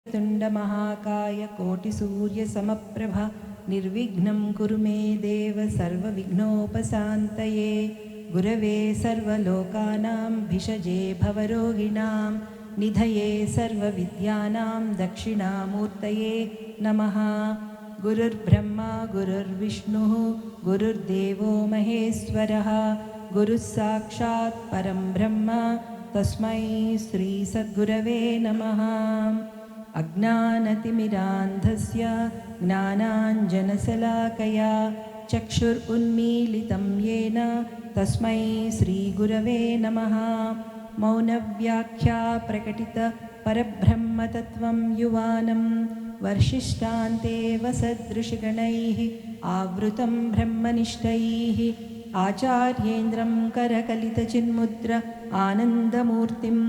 तुण्डमहाकाय कोटिसूर्यसमप्रभा निर्विघ्नं कुरु मे देव सर्वविघ्नोपशान्तये गुरवे सर्वलोकानां भिषजे भवरोगिणां निधये सर्वविद्यानां दक्षिणामूर्तये नमः। गुरुर्ब्रह्मा गुरुर्विष्णुः गुरुर्देवो महेश्वरः गुरुः साक्षात् परं ब्रह्म तस्मै श्री सद्गुरवे नमः। अज्ञानतिमिरान्धस्य ज्ञानाञ्जनशलाकया चक्षुरुन्मीलितं येन तस्मै श्रीगुरवे नमः। मौनव्याख्या प्रकटित परब्रह्मतत्त्वं युवानं वर्षिष्ठान्ते वसदृशगणैः आवृतं ब्रह्मनिष्ठैः आचार्येन्द्रं करकलितचिन्मुद्र आनन्दमूर्तिं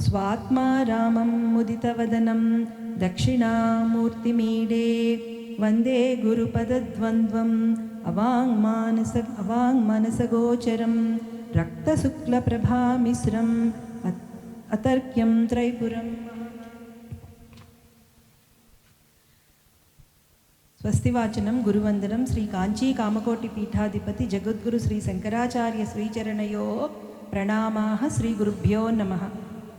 स्वात्मा रामं मुदितवदनं दक्षिणामूर्तिमीडे वन्दे गुरुपदद्वन्द्वम् अवाङ्मानसगोचरं रक्तशुक्लप्रभामिश्रम् अतर्क्यं त्रैपुरम्। स्वस्तिवाचनं गुरुवन्दनं श्री कांची कामकोटि पीठाधिपति जगद्गुरु श्री शंकराचार्य श्रीचरणयोः प्रणामाः। श्री गुरुभ्यो नमः।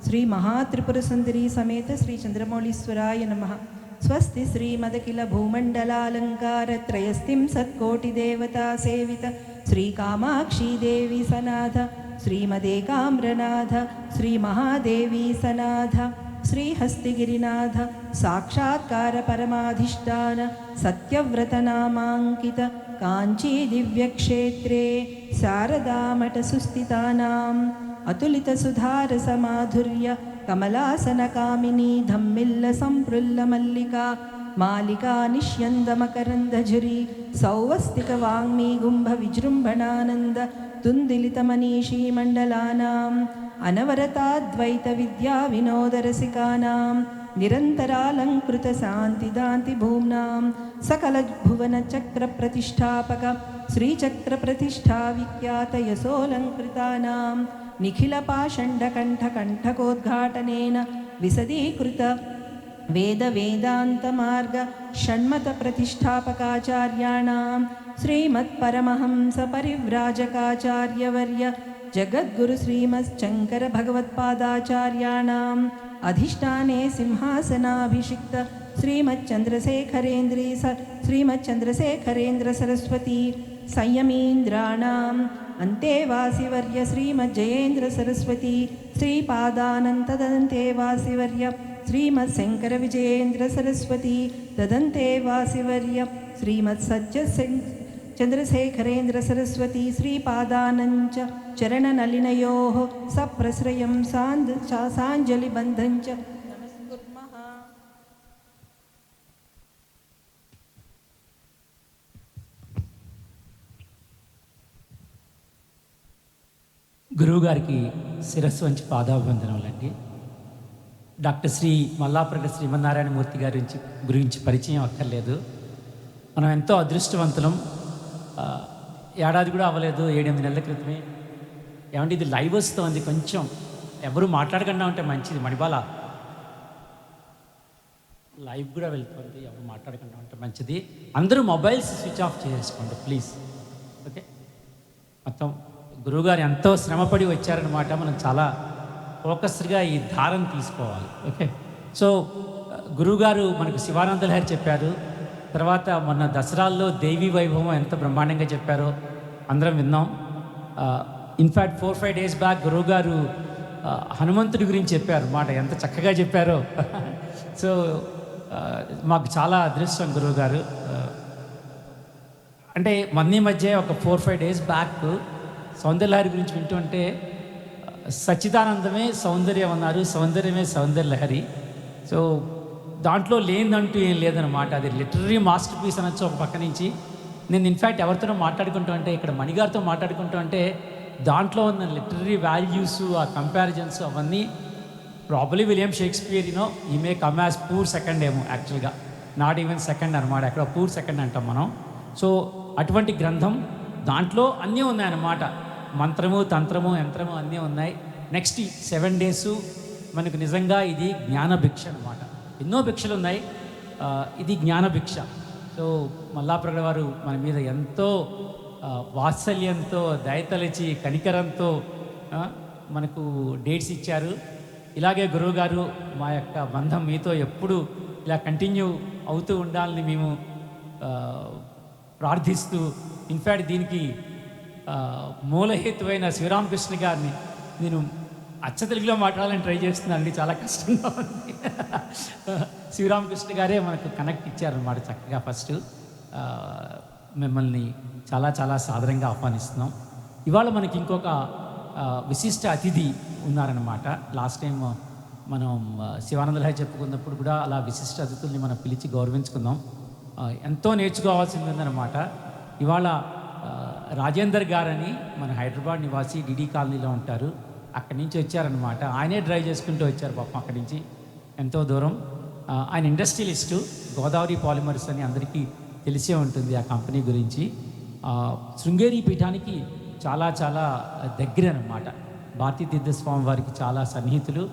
श्री महात्रिपुरसुंदरी समेत श्री चंद्रमौलीश्वराय नमः। स्वस्ति श्रीमदखिल भूमंडलालंकार त्रयस्तिं सत्कोटिदेवता सेवित श्री कामाक्षी देवी सनाथ श्रीमदेकाम्रनाथ श्री महादेवी सनाथ श्री हस्तिगिरिनाथ साक्षात्कार परमाधिष्ठान सत्यव्रतनामांकित कांची दिव्यक्षेत्रे शारदामठ सुस्थितानाम् अतुलित सुधार समाधुर्य कमलासन कामिनी धम्मिल्ल संप्रुल्ल मल्लिका मालिका निष्यन्द मकरंद झुरी सौवस्तिक वाङ्मी गुंभ विजृंभणानंद तुंदिलित मनीषी मंडलानाम् अनवरताद्वैत विद्या विनोद रसिकानां निरन्तरालंकृत शान्तिदान्ति भूम्नां सकल भुवन चक्र प्रतिष्ठापक श्री चक्र प्रतिष्ठा विख्यात यशोलंकृतानां निखिल पाषण्ड कंठ कंठकोद्घाटनेन विशदीकृत वेद वेदांत मार्ग षण्मत प्रतिष्ठापकाचार्याणां श्रीमत्परमहंस परिव्राजकाचार्यवर्य जगद्गुरु श्रीमच्शंकर भगवत्पादाचार्याणाम् अधिष्ठाने सिंहासनाभिषिक्त श्रीमच्चंद्रशेखरेन्द्र सरस्वती संयमीन्द्राणाम् अन्तेवासिवर्य श्रीमज्जयेन्द्र सरस्वती श्रीपादानन्तदन्तेवासिवर्य श्रीमत्शंकर विजयेन्द्र सरस्वती तदन्तेवासिवर्य श्रीमत्सज्ज चंद्रशेखरेन्द्र सरस्वती श्रीपादानंच चरणनलिनयोः सप्रश्रयं साञ्जलिबन्धञ्च नमस्कुर्मः। గురువు గారికి శిరస్సు వంచి పాదాభివందనములండి. డాక్టర్ శ్రీ మల్లాప్రగడ శ్రీమన్నారాయణమూర్తి గారి గురించి పరిచయం అక్కర్లేదు. మనం ఎంతో అదృష్టవంతులం. ఏడాది కూడా అవ్వలేదు, 7-8 నెలల క్రితమే. ఏమంటే ఇది లైవ్ వస్తుంది, కొంచెం ఎవరు మాట్లాడకుండా ఉంటే మంచిది. మణిబాల లైవ్ కూడా వెళ్తుంది, ఎవరు మాట్లాడకుండా ఉంటే మంచిది. అందరూ మొబైల్స్ స్విచ్ ఆఫ్ చేసుకోండి ప్లీజ్. ఓకే, మొత్తం గురువుగారు ఎంతో శ్రమపడి వచ్చారనమాట. మనం చాలా ఫోకస్డ్గా ఈ ధారను తీసుకోవాలి. ఓకే, సో గురువుగారు మనకు శివానంద లహరి చెప్పారు. తర్వాత మొన్న దసరాల్లో దేవీ వైభవం ఎంత బ్రహ్మాండంగా చెప్పారో అందరం విన్నాం. ఇన్ఫ్యాక్ట్ 4-5 డేస్ బ్యాక్ గురువుగారు హనుమంతుడి గురించి చెప్పారు మాట, ఎంత చక్కగా చెప్పారో. సో మాకు చాలా అదృష్టం గురువుగారు. అంటే మొన్న మధ్య ఒక 4-5 డేస్ బ్యాక్ సౌందర్యలహరి గురించి వింటుంటే సచ్చిదానందమే సౌందర్యం అన్నారు, సౌందర్యమే సౌందర్యలహరి. సో దాంట్లో లేదంటూ ఏం లేదనమాట. అది లిటరరీ మాస్టర్ పీస్ అనొచ్చు ఒక పక్క నుంచి. నేను ఇన్ఫ్యాక్ట్ ఎవరితోనో మాట్లాడుకుంటూ అంటే, ఇక్కడ మణిగారితో మాట్లాడుకుంటూ అంటే, దాంట్లో ఉన్న లిటరరీ వాల్యూస్, ఆ కంపారిజన్స్ అవన్నీ ప్రాబబ్లీ విలియం షేక్స్పియర్ ఈ may come as poor second ఏమో, యాక్చువల్గా నాట్ ఈవెన్ సెకండ్ అనమాట, అక్కడ పూర్ సెకండ్ అంటాం మనం. సో అటువంటి గ్రంథం, దాంట్లో అన్నీ ఉన్నాయన్నమాట. మంత్రము, తంత్రము, యంత్రము అన్నీ ఉన్నాయి. నెక్స్ట్ 7 డేస్ మనకు నిజంగా ఇది జ్ఞాన భిక్ష అనమాట. ఎన్నో భిక్షలు ఉన్నాయి, ఇది జ్ఞాన భిక్ష. సో మల్లాప్రగడ వారు మన మీద ఎంతో వాత్సల్యంతో, దయతలచి, కనికరంతో మనకు డేట్స్ ఇచ్చారు. ఇలాగే గురువుగారు మా యొక్క బంధం మీతో ఎప్పుడు ఇలా కంటిన్యూ అవుతూ ఉండాలని మేము ప్రార్థిస్తూ, ఇన్ఫ్యాక్ట్ దీనికి మూలహేతువైన శ్రీరామకృష్ణ గారిని నేను అచ్చ తెలుగులో మాట్లాడాలని ట్రై చేస్తున్నానండి, చాలా కష్టంగా ఉంది. శ్రీరామకృష్ణ గారే మనకు కనెక్ట్ ఇచ్చారన్నమాట చక్కగా. ఫస్ట్ మిమ్మల్ని చాలా చాలా సాదరంగా ఆహ్వానిస్తున్నాం. ఇవాళ మనకి ఇంకొక విశిష్ట అతిథి ఉన్నారన్నమాట. లాస్ట్ టైం మనం శివానందలహరి చెప్పుకున్నప్పుడు కూడా అలా విశిష్ట అతిథుల్ని మనం పిలిచి గౌరవించుకుందాం. ఎంతో నేర్చుకోవాల్సింది ఉందన్నమాట. ఇవాళ రాజేందర్ గారని మన హైదరాబాద్ నివాసి, డిడి కాలనీలో ఉంటారు. అక్కడి నుంచి వచ్చారనమాట. ఆయనే డ్రైవ్ చేసుకుంటూ వచ్చారు పాపం అక్కడి నుంచి ఎంతో దూరం. ఆయన ఇండస్ట్రియలిస్టు, గోదావరి పాలిమర్స్ అని అందరికీ తెలిసే ఉంటుంది ఆ కంపెనీ గురించి. శృంగేరి పీఠానికి చాలా చాలా దగ్గర అనమాట. భారతీ తీర్థస్వామి వారికి చాలా సన్నిహితులు,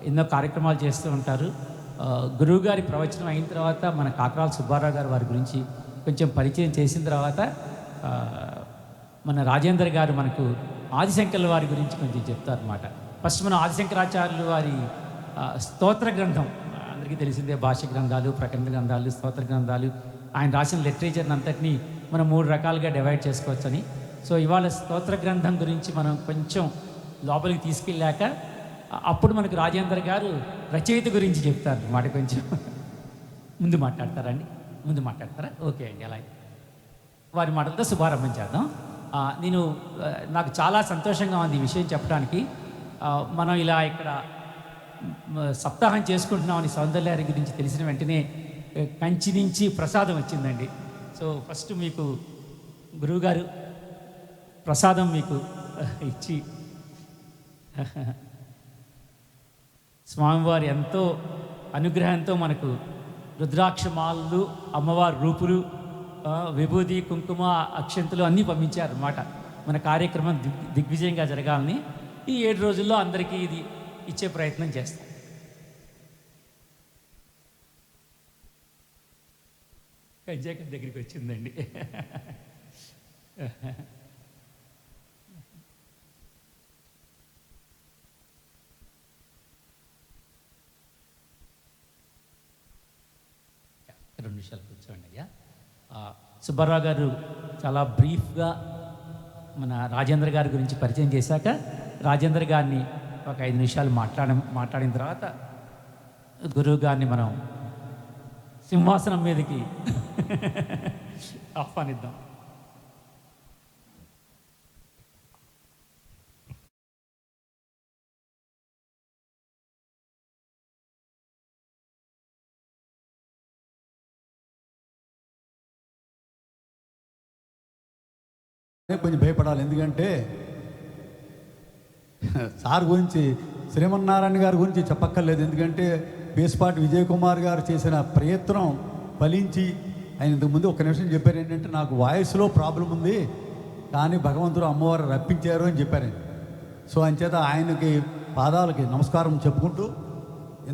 ఎన్నో కార్యక్రమాలు చేస్తూ ఉంటారు. గురువుగారి ప్రవచనం అయిన తర్వాత మన కాకరాల సుబ్బారావు గారు వారి గురించి కొంచెం పరిచయం చేసిన తర్వాత మన రాజేందర్ గారు మనకు ఆదిశంకర్ల వారి గురించి కొంచెం చెప్తారన్నమాట. ఫస్ట్ మనం ఆదిశంకరాచార్యులు వారి స్తోత్ర గ్రంథం, అందరికీ తెలిసిందే, భాష్య గ్రంథాలు, ప్రకరణ గ్రంథాలు, స్తోత్ర గ్రంథాలు, ఆయన రాసిన లిటరేచర్ని అంతటినీ మనం 3 రకాలుగా డివైడ్ చేసుకోవచ్చని. సో ఇవాళ స్తోత్ర గ్రంథం గురించి మనం కొంచెం లోపలికి తీసుకెళ్ళాక అప్పుడు మనకు రాజేందర్ గారు రచయిత గురించి చెప్తారు అన్నమాట. కొంచెం ముందు మాట్లాడతారండి, ముందు మాట్లాడతారా? ఓకే అండి, అలాగే వారి మాటలతో శుభారంభం చేద్దాం. నాకు చాలా సంతోషంగా ఉంది ఈ విషయం చెప్పడానికి. మనం ఇలా ఇక్కడ సప్తాహం చేసుకుంటున్నామని సౌందర్యలహరి గురించి తెలిసిన వెంటనే కంచి నుంచి ప్రసాదం వచ్చిందండి. సో ఫస్ట్ మీకు గురువుగారు ప్రసాదం మీకు ఇచ్చి, స్వామివారి ఎంతో అనుగ్రహంతో మనకు రుద్రాక్షమాలు, అమ్మవారి రూపులు, విభూది, కుంకుమ, అక్షంతులు అన్నీ పంపించారన్నమాట. మన కార్యక్రమం దిగ్విజయంగా జరగాలని ఈ 7 రోజుల్లో అందరికీ ఇది ఇచ్చే ప్రయత్నం చేస్తాం. కంజాక దగ్గరికి వచ్చిందండి. రెండు నిమిషాలు కూర్చోండి అయ్యా. సుబ్బారావు గారు చాలా బ్రీఫ్గా మన రాజేంద్ర గారి గురించి పరిచయం చేశాక రాజేంద్ర గారిని ఒక 5 నిమిషాలు మాట్లాడిన తర్వాత గురువు గారిని మనం సింహాసనం మీదకి ఆహ్వానిద్దాం. కొంచెం భయపడాలి, ఎందుకంటే సార్ గురించి, శ్రీమన్నారాయణ గారి గురించి చెప్పక్కర్లేదు. ఎందుకంటే పేస్పాటి విజయ్ కుమార్ గారు చేసిన ప్రయత్నం ఫలించి ఆయన ఇంతకుముందు ఒక నిమిషం చెప్పారు ఏంటంటే, నాకు వాయిస్లో ప్రాబ్లం ఉంది కానీ భగవంతుడు అమ్మవారు రప్పించారు అని చెప్పారు. సో అంచేత ఆయనకి పాదాలకి నమస్కారం చెప్పుకుంటూ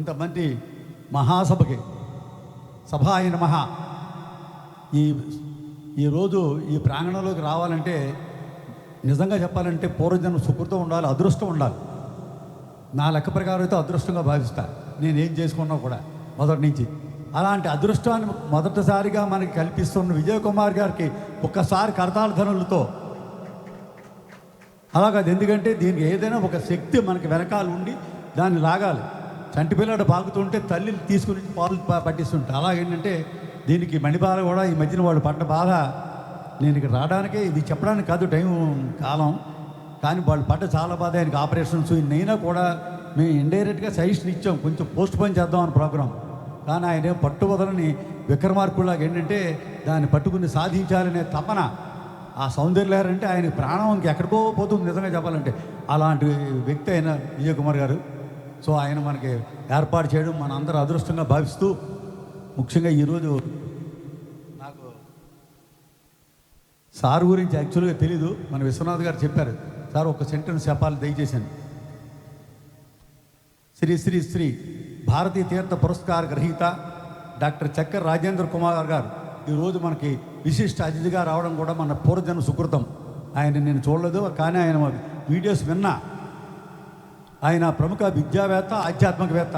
ఇంతమంది మహాసభకి సభాయ నమః ఈరోజు ఈ ప్రాంగణంలోకి రావాలంటే నిజంగా చెప్పాలంటే పూర్వజన్మ సుకృతం ఉండాలి, అదృష్టం ఉండాలి. నా లెక్క ప్రకారం అయితే అదృష్టంగా భావిస్తా నేనేం చేసుకున్నా కూడా మొదటి నుంచి. అలాంటి అదృష్టాన్ని మొదటిసారిగా మనకి కల్పిస్తున్న విజయ్ కుమార్ గారికి ఒక్కసారి కరతాళ ధనులతో అలాగది. ఎందుకంటే దీనికి ఏదైనా ఒక శక్తి మనకి వెనకాల ఉండి దాన్ని లాగాలి. చంటి పిల్లడు పాకుతుంటే తల్లి తీసుకుని పాలు పట్టిస్తుంటారు. అలాగేంటంటే దీనికి మణిబాధ కూడా ఈ మధ్యన వాళ్ళు పడ్డ బాధ, నేను ఇక్కడ రావడానికే, ఇది చెప్పడానికి కాదు టైం కాలం, కానీ వాళ్ళు పడ్డ చాలా బాధ. ఆయనకి ఆపరేషన్స్ నైనా కూడా మేము ఇండైరెక్ట్గా సజెషన్ ఇచ్చాం, కొంచెం పోస్ట్ పోన్ చేద్దాం అని ప్రోగ్రాం. కానీ ఆయన పట్టు వదలని విక్రమార్కులాగా ఏంటంటే దాన్ని పట్టుకుని సాధించాలనే తపన. ఆ సౌందర్యలహరి అంటే ఆయన ప్రాణం ఎక్కడికో పోతుంది నిజంగా చెప్పాలంటే. అలాంటి వ్యక్తి అయిన విజయ్ కుమార్ గారు. సో ఆయన మనకి ఏర్పాటు చేయడం మన అందరూ అదృష్టంగా భావిస్తూ, ముఖ్యంగా ఈరోజు నాకు సార్ గురించి యాక్చువల్గా తెలీదు. మన విశ్వనాథ్ గారు చెప్పారు, సార్ ఒక సెంటెన్స్ చెప్పాలి దయచేసాను. శ్రీ శ్రీ శ్రీ భారతీయ తీర్థ పురస్కార గ్రహీత డాక్టర్ చక్కర్ రాజేంద్ర కుమార్ గారు ఈరోజు మనకి విశిష్ట అతిథిగా రావడం కూడా మన పూర్వజన్మ సుకృతం. ఆయన నేను చూడలేదు, కానీ ఆయన వీడియోస్ విన్నా. ఆయన ప్రముఖ విద్యావేత్త, ఆధ్యాత్మికవేత్త.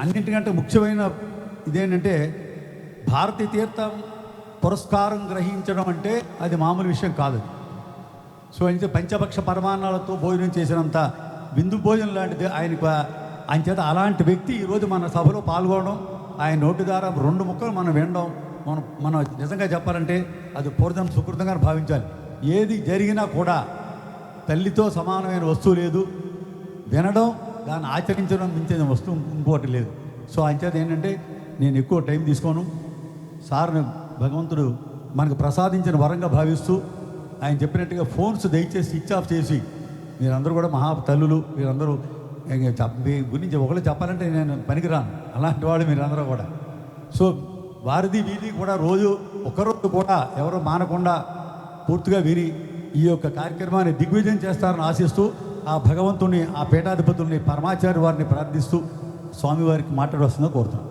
అన్నింటికంటే ముఖ్యమైన ఇదేంటంటే భారతీయ తీర్థం పురస్కారం గ్రహించడం అంటే అది మామూలు విషయం కాదు. సో అయితే పంచపక్ష పరమాన్నాలతో భోజనం చేసినంత విందు భోజనం లాంటిది ఆయనకు. ఆయన చేత అలాంటి వ్యక్తి ఈరోజు మన సభలో పాల్గొనడం, ఆయన నోటి ద్వారా 2 ముక్కలు మనం వినడం, మనం నిజంగా చెప్పాలంటే అది పూర్వజన్మ సుకృతంగా భావించాలి. ఏది జరిగినా కూడా తల్లితో సమానమైన వస్తువు లేదు. వినడం, దాన్ని ఆచరించడం మించిన వస్తువు ఇంకోటి లేదు. సో ఆయన చేత ఏంటంటే నేను ఎక్కువ టైం తీసుకోను. సార్ని భగవంతుడు మనకు ప్రసాదించిన వరంగా భావిస్తూ ఆయన చెప్పినట్టుగా ఫోన్స్ దయచేసి స్విచ్ ఆఫ్ చేసి, మీరందరూ కూడా మహా తల్లులు, మీరందరూ మీ గురించి ఒకళ్ళు చెప్పాలంటే నేను పనికిరాను, అలాంటి వాళ్ళు మీరందరూ కూడా. సో వారిది వీధి కూడా రోజు ఒకరోజు కూడా ఎవరు మానకుండా పూర్తిగా విని ఈ యొక్క కార్యక్రమాన్ని దిగ్విజయం చేస్తారని ఆశిస్తూ ఆ భగవంతుని, ఆ పీఠాధిపతుల్ని, పరమాచార్య వారిని ప్రార్థిస్తూ స్వామివారికి మాట్లాడవలసిందిగా కోరుతున్నాను.